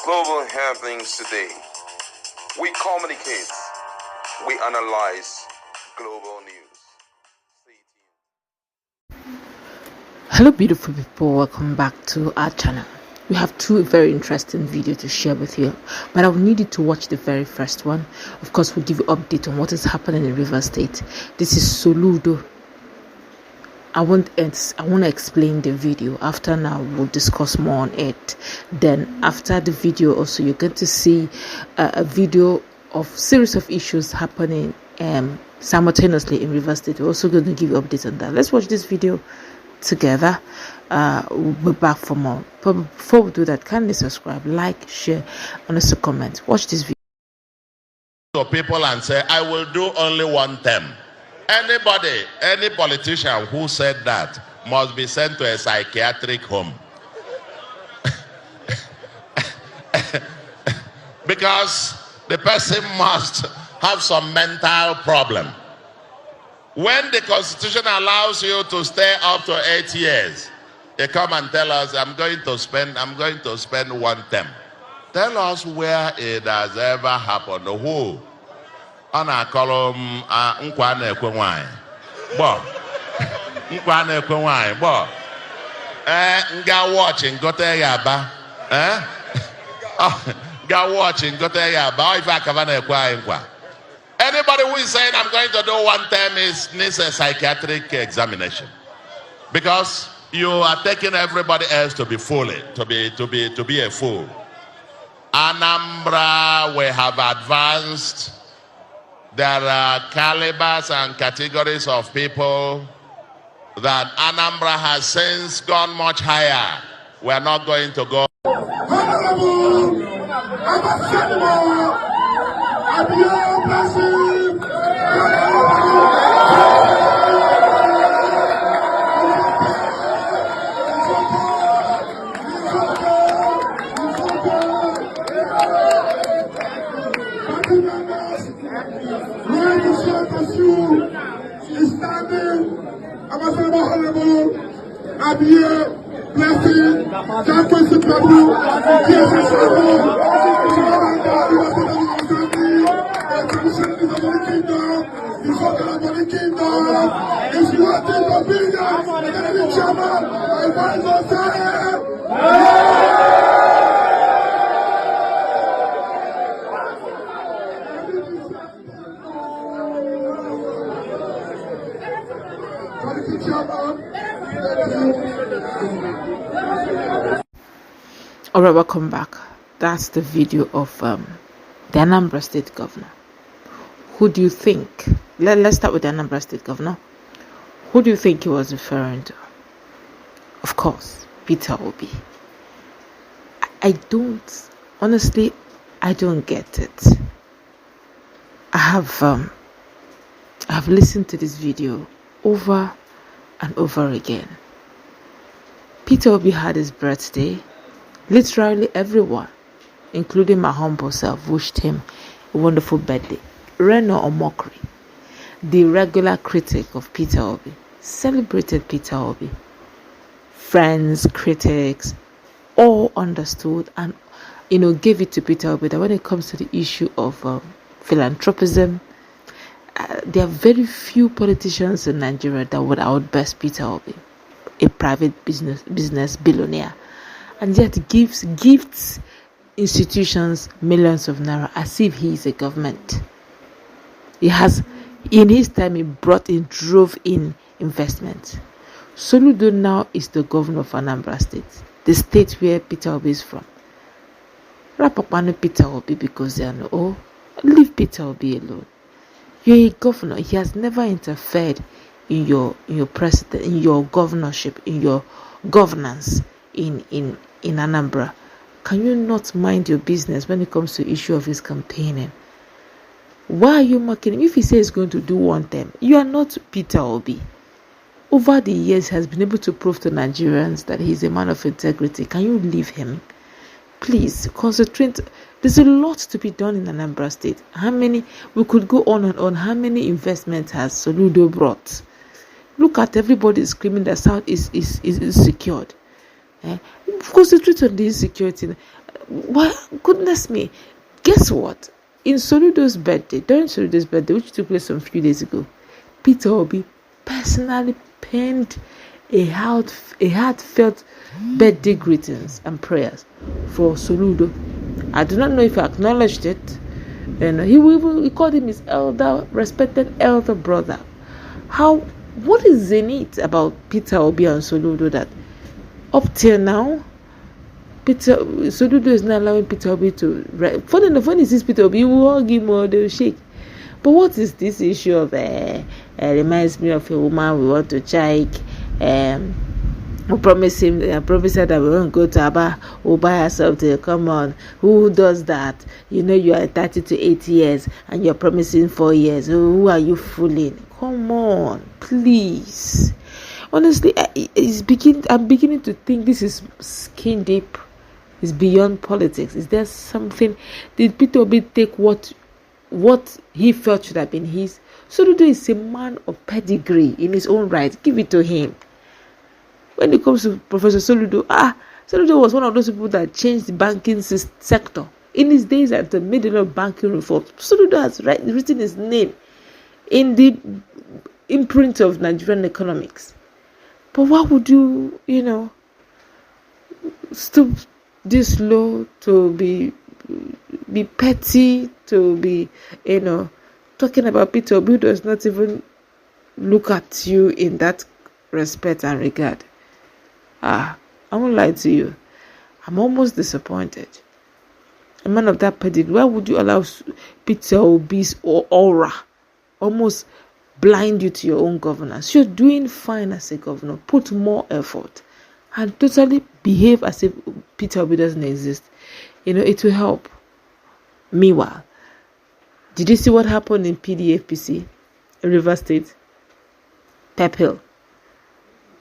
global happenings today. We communicate, we analyze global news. Stay tuned. Hello beautiful people, welcome back to our channel. We have two very interesting videos to share with you, but I will need you to watch the very first one. Of course, we'll give you update on what is happening in Rivers State. This is Soludo. I want to explain the video. After now, we'll discuss more on it. Then after the video also, you're going to see a video of series of issues happening simultaneously in Rivers State. We're also going to give you updates on that. Let's watch this video together. We'll be back for more. But before we do that, kindly subscribe, like, share, and also comment. Watch this video. To people and say, I will do only one term. Anybody, any politician who said that must be sent to a psychiatric home. Because the person must have some mental problem. When the Constitution allows you to stay up to 8 years, they come and tell us, I'm going to spend one term. Tell us where it has ever happened. Who? On a column, nkwa na-ekwe nwanyị. Bo. Nkwa na-ekwe nwanyị. Bo. Nga watching gote ya ba. Nga watching gote ya ba. If I can na-ekwe nkwa. Anybody who is saying I'm going to do one term needs a psychiatric examination, because you are taking everybody else to be fool, to be a fool. Anambra, we have advanced. There are calibers and categories of people that Anambra has since gone much higher. We are not going to go. Alright, welcome back. That's the video of the Anambra State Governor. Who do you think? Let's start with the Anambra State Governor. Who do you think he was referring to? Of course, PeterObi. I don't get it. I have listened to this video over and over again. PeterObi had his birthday. Literally everyone, including my humble self, wished him a wonderful birthday. Reno Omokri, the regular critic of PeterObi, celebrated PeterObi. Friends, critics, all understood and gave it to PeterObi that when it comes to the issue of philanthropism, there are very few politicians in Nigeria that would outbest PeterObi, a private business billionaire. And yet gifts institutions millions of naira as if he is a government. He has, in his time, he drove in investment. Soludo now is the governor of Anambra State, the state where PeterObi is from. Wrap up on PeterObi because they are leave PeterObi alone. You're a governor. He has never interfered in your president, in your governorship, in your governance in Anambra. Can you not mind your business when it comes to the issue of his campaigning? Why are you mocking him? If he says he's going to do one term, you are not PeterObi. Over the years, he has been able to prove to Nigerians that he's a man of integrity. Can you leave him? Please concentrate. There's a lot to be done in Anambra State. We could go on and on. How many investments has Soludo brought? Look at everybody screaming that South is secured. Concentrate on the insecurity. Well, goodness me. Guess what? In Soludo's birthday, during Soludo's birthday, which took place some few days ago, PeterObi personally penned a heartfelt birthday greetings and prayers for Soludo. I do not know if he acknowledged it, and he called him his respected elder brother. What is in it about PeterObi and Soludo that up till now, Soludo is not allowing PeterObi to. Funny enough, when he sees PeterObi, he will hug him or they will shake. But what is this issue of? Reminds me of a woman we want to check. We promised her that we won't go to Aba. We'll buy her something. Come on, who does that? You are 30 to 80 years and you're promising 4 years. Who are you fooling? Come on, please. Honestly, I'm beginning to think this is skin deep. It's beyond politics. Is there something? Did PeterObi take what he felt should have been his? Soludo is a man of pedigree in his own right. Give it to him. When it comes to Professor Soludo, Soludo was one of those people that changed the banking sector. In his days at the middle of banking reform, Soludo has written his name in the imprint of Nigerian economics. But why would you, stoop this low to be petty, to be, talking about PeterObi who does not even look at you in that respect and regard? I won't lie to you. I'm almost disappointed. A man of that pedigree, why would you allow PeterObi's aura almost blind you to your own governance? You're doing fine as a governor. Put more effort and totally behave as if PeterObi doesn't exist. It will help. Meanwhile, did you see what happened in APC in Rivers State? Pepil,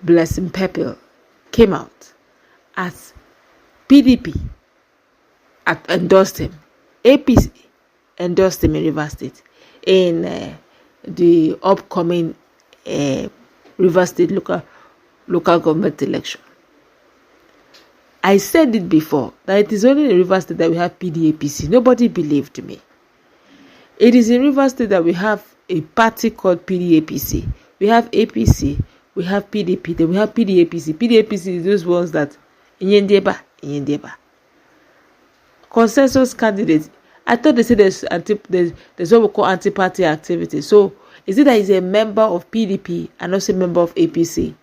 Blessing Pepil, came out as PDP endorsed him. APC endorsed him in Rivers State in the upcoming Rivers State local government election. I said it before that it is only in Rivers State that we have PDAPC. Nobody believed me. It is in Rivers State that we have a party called PDAPC. We have APC, we have PDP, then we have PDAPC. PDAPC is those ones that Inyendeba. Consensus candidates. I thought they said there's what we call anti-party activity. So is it that he's a member of PDP and also a member of APC?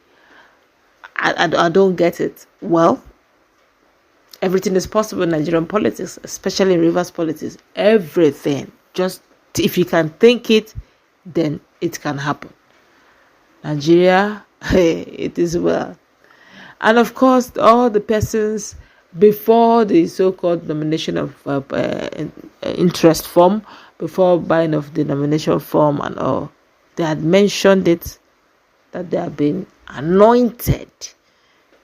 I don't get it. Well, everything is possible in Nigerian politics, especially in Rivers politics. Everything. Just if you can think it, then it can happen. Nigeria, it is well. And of course, all the persons before the so-called nomination of interest form, before buying of the nomination form and all, they had mentioned it, that they have been anointed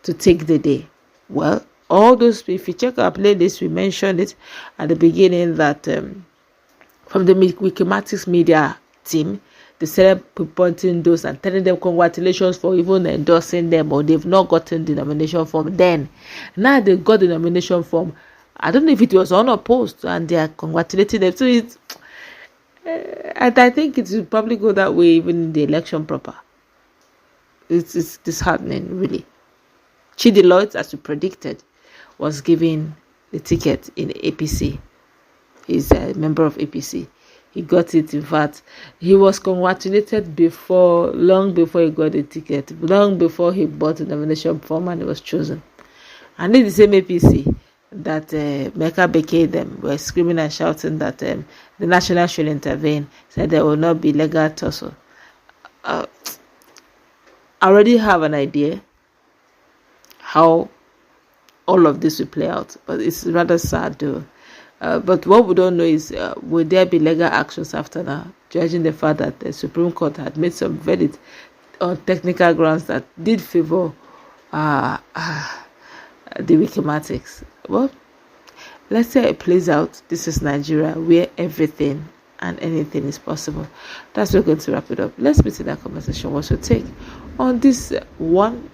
to take the day. Well, all those, if you check our playlist, we mentioned it at the beginning that from the Wikimatics media team, they started pointing those and telling them congratulations for even endorsing them, or they've not gotten the nomination form then. Now they got the nomination form. I don't know if it was unopposed, and they are congratulating them. So it's, and I think it will probably go that way even in the election proper. It's disheartening, really. Chidi Lloyd, as we predicted, was given the ticket in the APC. He's a member of APC. He got it. In fact, he was congratulated long before he got the ticket, long before he bought the nomination form and he was chosen. And it's the same APC that Mecca Beke them were screaming and shouting that the national should intervene, said there will not be legal tussle. I already have an idea how all of this will play out, but it's rather sad though. But what we don't know is, will there be legal actions after now, judging the fact that the Supreme Court had made some verdict on technical grounds that did favor the Wikimatics. Well, let's say it plays out. This is Nigeria, where everything and anything is possible. That's where we're going to wrap it up. Let's meet in that conversation. What's your take on this one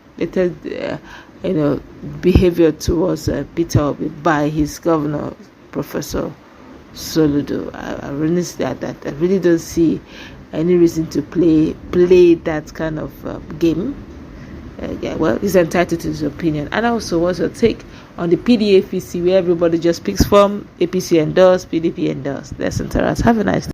behavior towards PeterObi by his governor, Professor Soludo. I really don't see any reason to play that kind of game. He's entitled to his opinion. And also, what's your take on the APC, where everybody just picks from APC endorsed, PDP endorsed? Let's interact. Have a nice day.